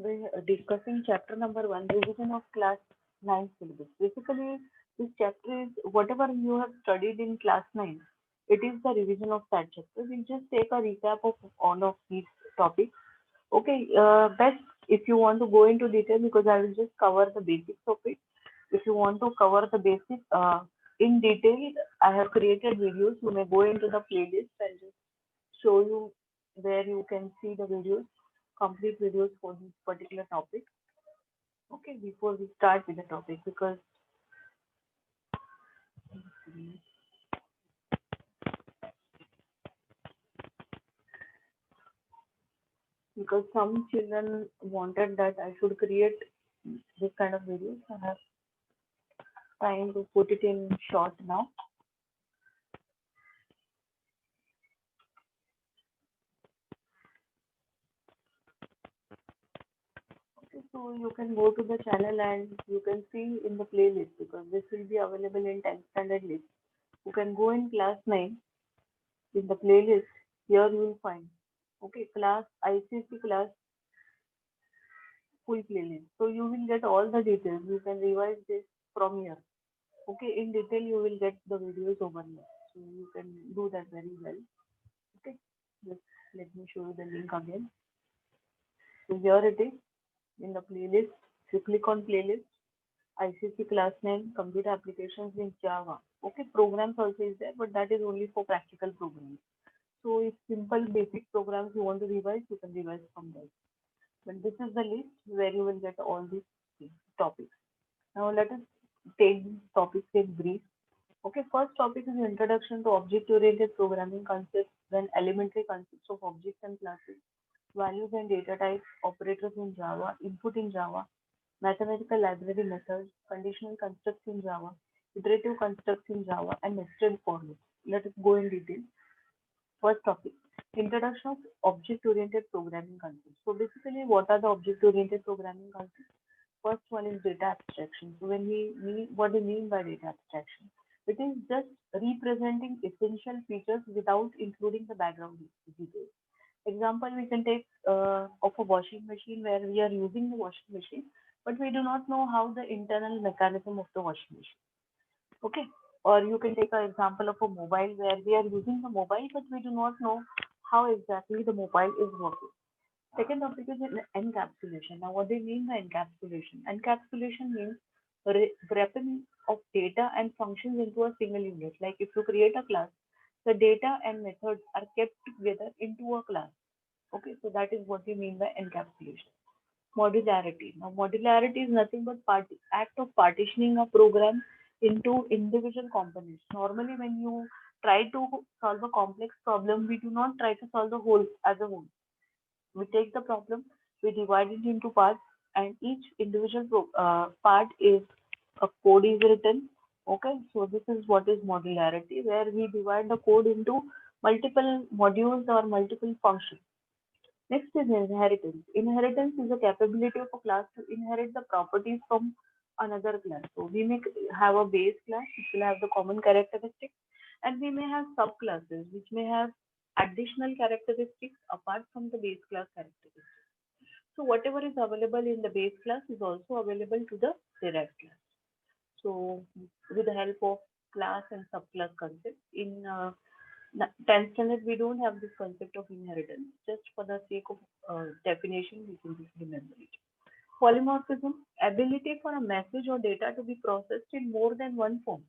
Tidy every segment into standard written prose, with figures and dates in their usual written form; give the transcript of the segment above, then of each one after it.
be discussing chapter number 1, revision of class 9 syllabus. Basically, this chapter is whatever you have studied in class 9, it is the revision of that chapter. We'll just take a recap of all of these topics. Okay, best if you want to go into detail because I will just cover the basics of it. If you want to cover the basics in detail, I have created videos. You may go into the playlist and just show you where you can see the videos, complete videos for this particular topic. Okay, before we start with the topic, because some children wanted that I should create this kind of videos. I have trying to put it in short now. Okay, so you can go to the channel and you can see in the playlist because this will be available in 10th standard list. You can go in class 9 in the playlist. Here you will find. Okay, class ICC class full playlist. So you will get all the details. You can revise this from here. Okay, in detail you will get the videos over here. So you can do that very well. Okay, just let me show you the link again. So here it is in the playlist. If you click on playlist, ICC class 9 computer applications in Java. Okay, programs also is there, but that is only for practical programs. So if simple basic programs you want to revise, you can revise from there. But this is the list where you will get all these topics. Now let us take these topics in brief. Okay, first topic is introduction to object-oriented programming concepts, then elementary concepts of objects and classes, values and data types, operators in Java, input in Java, mathematical library methods, conditional constructs in Java, iterative constructs in Java, and nested for loops. Let us go in detail. First topic, introduction of object-oriented programming concepts. So basically, what are the object-oriented programming concepts? First one is data abstraction. So when we mean, what do we mean by data abstraction? It is just representing essential features without including the background details. Example, we can take of a washing machine where we are using the washing machine, but we do not know how the internal mechanism of the washing machine. Okay, or you can take an example of a mobile where we are using the mobile, but we do not know how exactly the mobile is working. Second topic is encapsulation. Now, what do you mean by encapsulation? Encapsulation means wrapping of data and functions into a single unit. Like if you create a class, the data and methods are kept together into a class. Okay, so that is what we mean by encapsulation. Modularity. Now, modularity is nothing but act of partitioning a program into individual components. Normally, when you try to solve a complex problem, we do not try to solve the whole as a whole. We take the problem, we divide it into parts, and each individual part is a code is written. Okay, so this is what is modularity, where we divide the code into multiple modules or multiple functions. Next is inheritance. Inheritance is the capability of a class to inherit the properties from another class. So we may have a base class which will have the common characteristics, and we may have subclasses which may have additional characteristics apart from the base class characteristics. So whatever is available in the base class is also available to the derived class. So with the help of class and subclass concepts in 10th standard, we don't have this concept of inheritance. Just for the sake of definition, we can just remember it. Polymorphism, ability for a message or data to be processed in more than one form.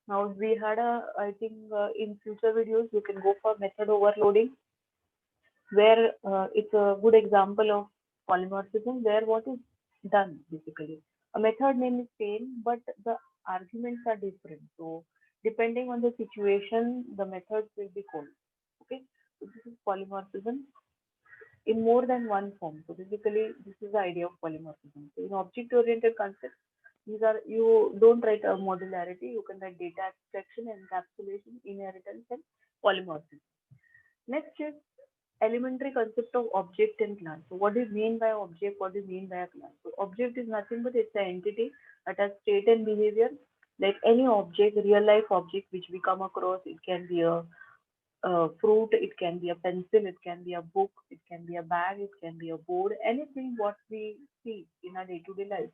Now, we had I think in future videos, you can go for method overloading, where it's a good example of polymorphism, where what is done basically. A method name is same, but the arguments are different. So, depending on the situation, the methods will be called. Okay, so this is polymorphism in more than one form. So basically, this is the idea of polymorphism. So in object-oriented concepts, these are you don't write a modularity. You can write data abstraction, encapsulation, inheritance, and polymorphism. Next is elementary concept of object and class. So what do you mean by object? What do you mean by a class? So object is nothing but it's an entity that has state and behavior. Like any object, real life object which we come across, it can be a fruit, it can be a pencil, it can be a book, it can be a bag, it can be a board, anything what we see in our day-to-day life.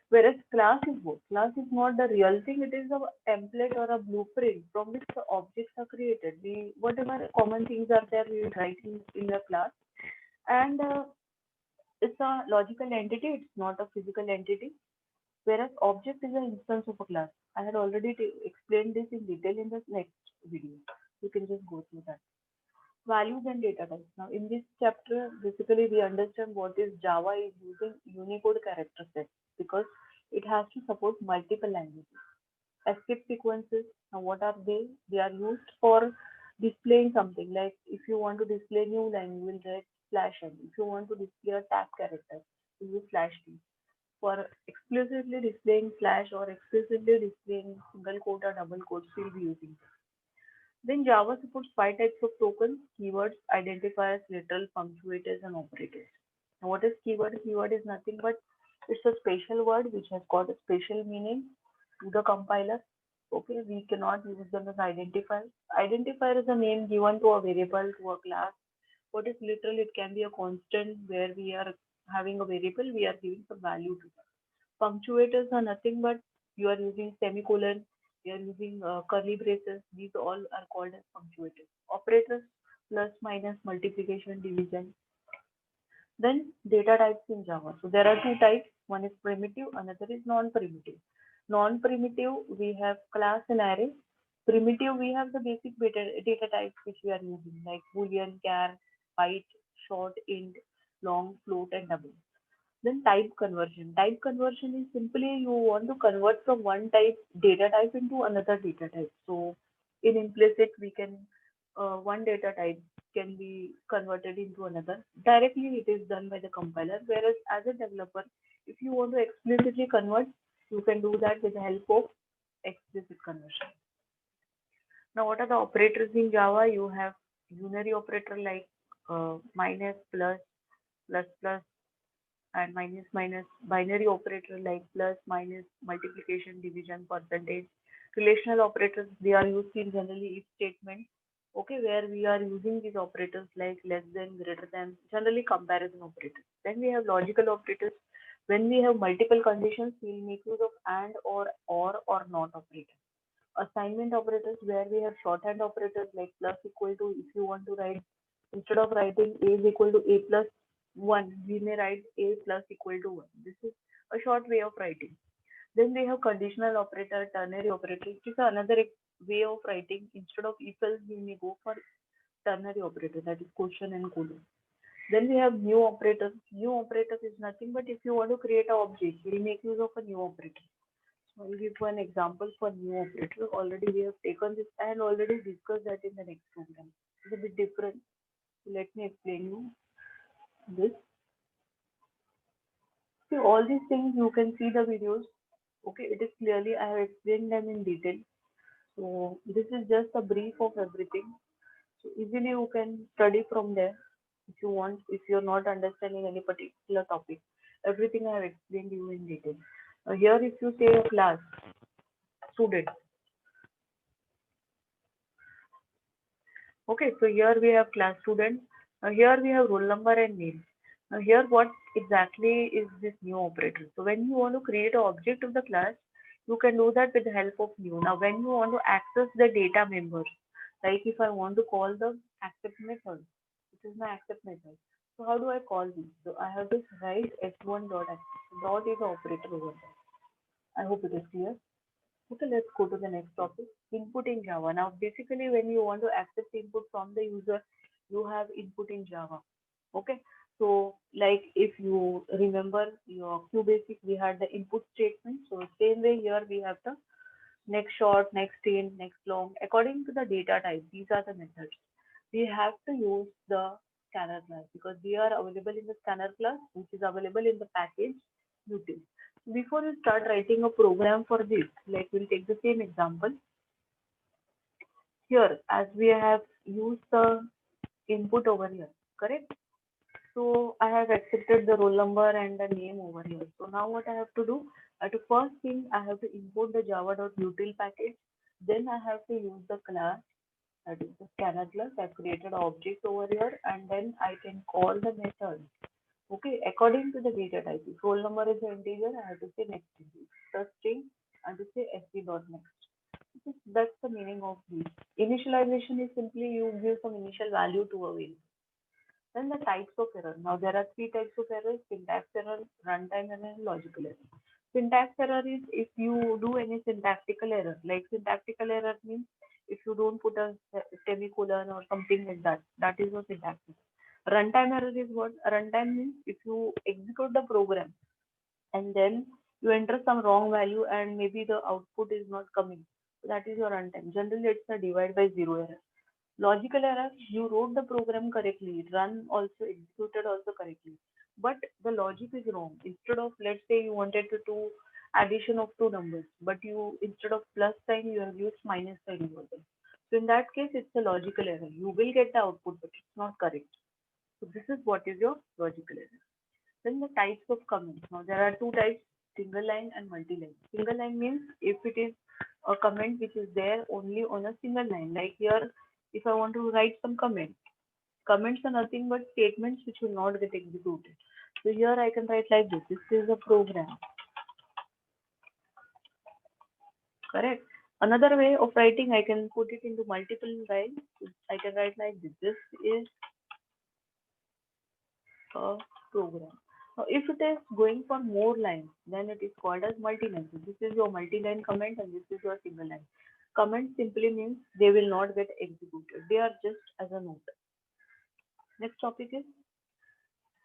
Whereas class is what? Class is not the real thing, it is a template or a blueprint from which the objects are created. We, whatever common things are there, we will write in the class. And it's a logical entity, it's not a physical entity. Whereas object is an instance of a class. I had already explained this in detail in the next video. You can just go through that. Values and data types. Now, in this chapter, basically we understand what is Java is using Unicode character set because it has to support multiple languages. Escape sequences. Now, what are they? They are used for displaying something. Like if you want to display new line, you will write slash n. If you want to display a tag character, you use slash t. For explicitly displaying slash or explicitly displaying single quote or double quotes, we'll be using. Then Java supports five types of tokens: keywords, identifiers, literal, punctuators, and operators. Now, what is keyword? Keyword is nothing but it's a special word which has got a special meaning to the compiler. Okay, we cannot use them as identifiers. Identifier is a name given to a variable, to a class. What is literal? It can be a constant where we are having a variable, we are giving some value to that. Punctuators are nothing but you are using semicolon, you are using curly braces. These all are called as punctuators. Operators, plus, minus, multiplication, division. Then data types in Java. So there are two types. One is primitive, another is non-primitive. Non-primitive, we have class and array. Primitive, we have the basic data types which we are using like boolean, char, byte, short, int, long, float, and double. Then type conversion. Type conversion is simply you want to convert from one type data type into another data type. So in implicit, we can one data type can be converted into another. Directly, it is done by the compiler. Whereas as a developer, if you want to explicitly convert, you can do that with the help of explicit conversion. Now, what are the operators in Java? You have unary operator like minus, plus, plus, plus, and minus minus, binary operator like plus, minus, multiplication, division, percentage. Relational operators, they are used in generally if statement, okay, where we are using these operators like less than, greater than, generally comparison operators. Then we have logical operators. When we have multiple conditions, we will make use of and or not operator. Assignment operators, where we have shorthand operators like plus equal to, if you want to write, instead of writing a is equal to a plus 1, we may write a plus equal to 1. This is a short way of writing. Then we have conditional operator, ternary operator, which is another way of writing. Instead of if else, we may go for ternary operator, that is question and colon. Then we have new operators. New operators is nothing but if you want to create an object, we'll make use of a new operator. So I'll give one example for new operator. Already we have taken this and already discussed that in the next program. It's a bit different. So let me explain you this. See all these things you can see the videos. Okay, it is clearly I have explained them in detail. So this is just a brief of everything. So easily you can study from there if you want, if you're not understanding any particular topic. Everything I have explained you in detail. Here if you say a class, student. Okay, so here we have class student. Here we have roll number and name. Now here what exactly is this new operator? So when you want to create an object of the class, you can do that with the help of new. Now when you want to access the data members, like if I want to call the accept method, this is my accept method. So how do I call this? So I have to write s1 dot access. Dot is the operator over there. I hope it is clear. Okay, let's go to the next topic. Input in Java. Now, basically, when you want to access input from the user, you have input in Java. Okay, so like if you remember your QBasic, we had the input statement. So same way here we have the next short, next in, next long. According to the data type, these are the methods. We have to use the scanner class because they are available in the scanner class, which is available in the package util. Before you start writing a program for this, like we'll take the same example here as we have used the input over here, correct? So I have accepted the roll number and the name over here. So now what I have to do? At the first thing, I have to import the java.util package. Then I have to use the class That is the scanner class. I've created an object over here and then I can call the method. Okay, according to the data type. If roll number is an integer, I have to say next integer. The string, I have to say sc dot next. That's the meaning of this. Initialization is simply you give some initial value to a variable. Then the types of error. Now there are three types of errors: syntax error, runtime error, and logical error. Syntax error is if you do any syntactical error. Like syntactical error means if you don't put a semicolon or something like that. That is a syntax error. Runtime error is what? Runtime means if you execute the program and then you enter some wrong value and maybe the output is not coming. That is your runtime. Generally, it's a divide by zero error. Logical error, you wrote the program correctly, run also, executed also correctly, but the logic is wrong. Instead of, let's say you wanted to do addition of two numbers, but you, instead of plus sign, you have used minus sign over there. So in that case, it's a logical error. You will get the output, but it's not correct. So this is what is your logical error. Then the types of comments. Now there are two types, single line and multi-line. Single line means if it is a comment which is there only on a single line. Like here, if I want to write some comment, comments are nothing but statements which will not get executed. So here I can write like this. This is a program, correct? Another way of writing, I can put it into multiple lines. I can write like this. This is a program. Now, if it is going for more lines, then it is called as multi-line. So this is your multi-line comment and this is your single line. Comment simply means they will not get executed. They are just as a note. Next topic is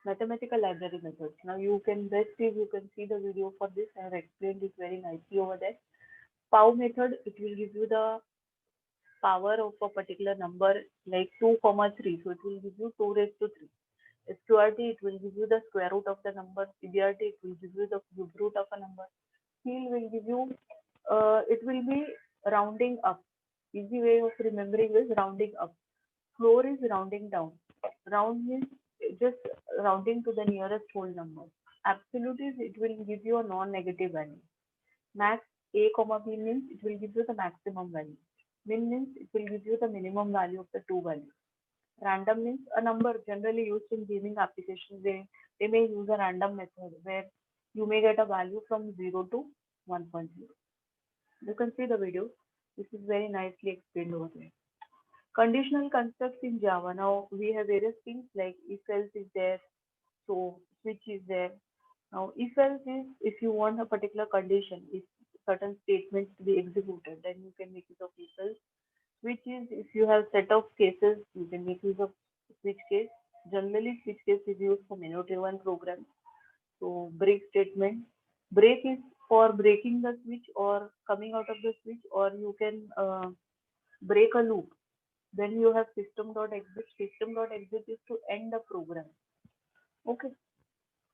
mathematical library methods. Now you can best if you can see the video for this. I have explained it very nicely over there. POW method, it will give you the power of a particular number like 2 comma 3. So it will give you 2 raised to 3. SQRT, it will give you the square root of the number. CBRT, it will give you the cube root of a number. Seal will give you, it will be rounding up. Easy way of remembering is rounding up. Floor is rounding down. Round means just rounding to the nearest whole number. Absolute is it will give you a non-negative value. Max A comma B means it will give you the maximum value. Min means it will give you the minimum value of the two values. Random means a number generally used in gaming applications. They may use a random method where you may get a value from 0 to 1.0. You can see the video. This is very nicely explained over there. Conditional constructs in Java. Now we have various things like if else is there, so switch is there. Now if else is if you want a particular condition, if certain statements to be executed, then you can make use of if else. Switch is if you have set of cases, you can make use of switch case. Generally, switch case is used for menu-driven programs. So break statement. Break is for breaking the switch or coming out of the switch, or you can break a loop. Then you have system.exit. System.exit is to end the program. Okay.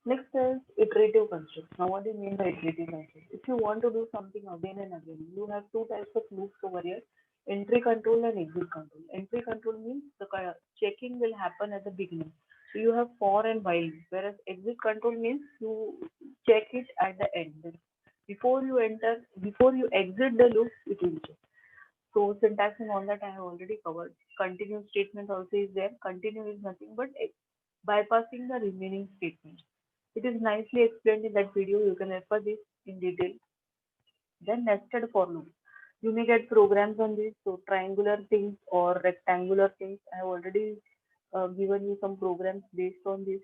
Next is iterative construct. Now, what do you mean by iterative construct? If you want to do something again and again, you have two types of loops over here: entry control and exit control. Entry control means the checking will happen at the beginning. So you have for and while, whereas exit control means you check it at the end. Before you enter, before you exit the loop, it will check. So syntax and all that I have already covered. Continue statement also is there. Continue is nothing but bypassing the remaining statements. It is nicely explained in that video. You can refer this in detail. Then nested for loop. You may get programs on this. So triangular things or rectangular things. I have already given you some programs based on this.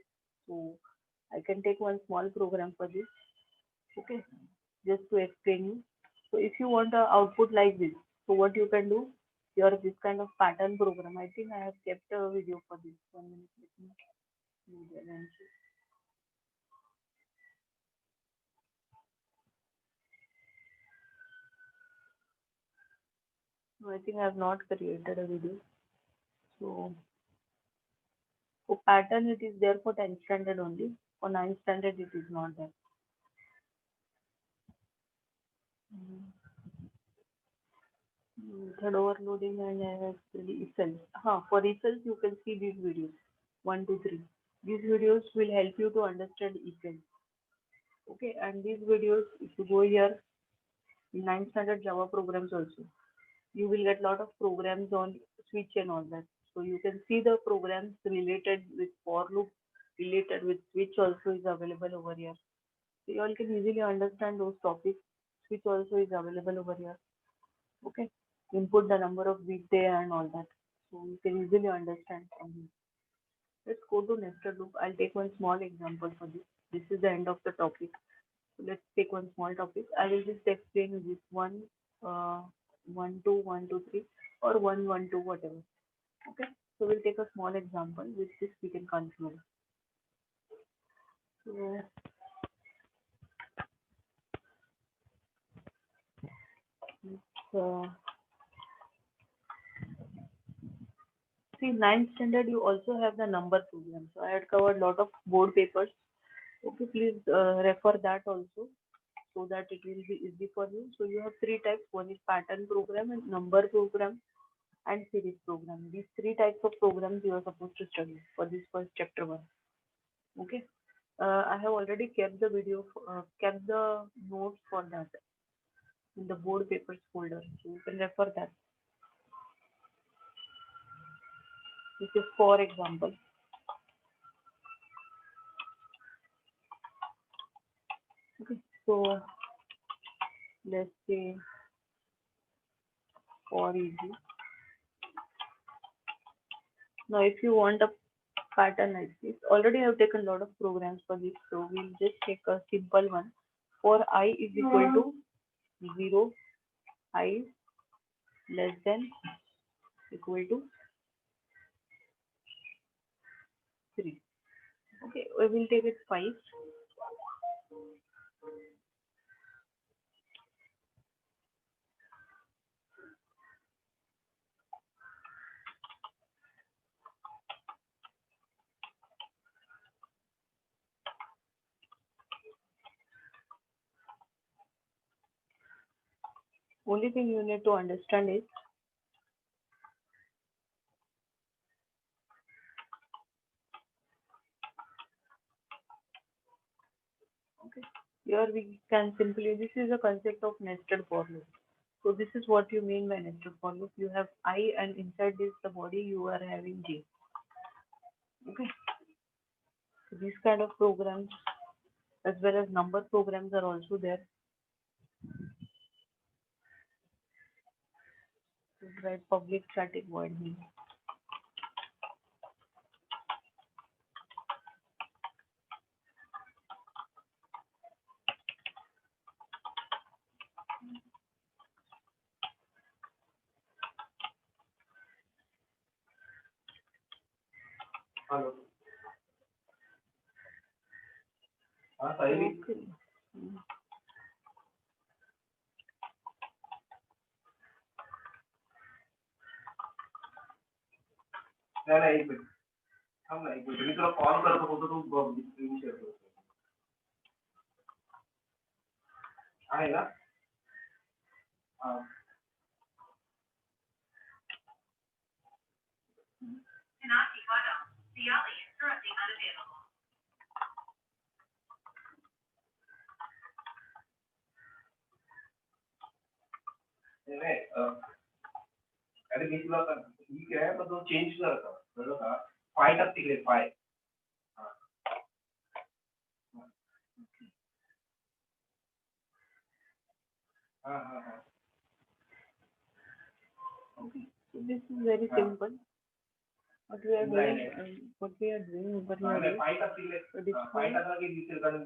So I can take one small program for this. Okay, just to explain you. So if you want a output like this, so what you can do, here this kind of pattern program. I think I have kept a video for this. 1 minute, let me do the answer. No, I think I have not created a video. So for pattern it is there for 10th standard only. For 9th standard it is not there. Method overloading and I have if else. For if else you can see these videos. 1, 2, 3. These videos will help you to understand if else. Okay, and these videos, if you go here in 9th standard Java programs also, you will get a lot of programs on switch and all that. So you can see the programs related with for loop, related with switch also is available over here. So you all can easily understand those topics. Switch also is available over here. Okay. Input the number of bit there and all that. So you can easily understand from here. Let's go to nested loop. I'll take one small example for this. This is the end of the topic. So let's take one small topic. I will just explain this one, uh, 1 2 1 2 3 or 1 1 2 whatever. Okay. So we'll take a small example with this we can conclude. So uh, see, ninth standard you also have the number program. So I had covered a lot of board papers. Okay, please refer that also so that it will be easy for you. So you have three types. One is pattern program and number program and series program. These three types of programs you are supposed to study for this first chapter one. Okay. I have already kept the video, kept the notes for that in the board papers folder. So you can refer that. This is for example. Okay. So let's say for easy. Now if you want a pattern like this, already I have taken a lot of programs for this. So we'll just take a simple one. For I is equal to 0, I less than equal to 3. Okay, we will take it 5. Only thing you need to understand is okay, here we can simply, this is a concept of nested for loop. So this is what you mean by nested for loop. You have I and inside this the body you are having J. Okay, so these kind of programs as well as number programs are also there. So write public static void main. Hello हाँ साहिल Okay. नाही नाही एक minute थांब ना एक minute मी तुला call करतो फक्त तू स्क्रीन शेअर कर आहे ना हा नाही नाही अरे मी तुला ठीक आहे पण तो चेंज कर का कळलं का 5 तिकडे 5 हा हा हा हा Okay. So this is very simple. What we are doing over here. नाही 5 तिकडे So this 5 टाकला की दिसेल कारण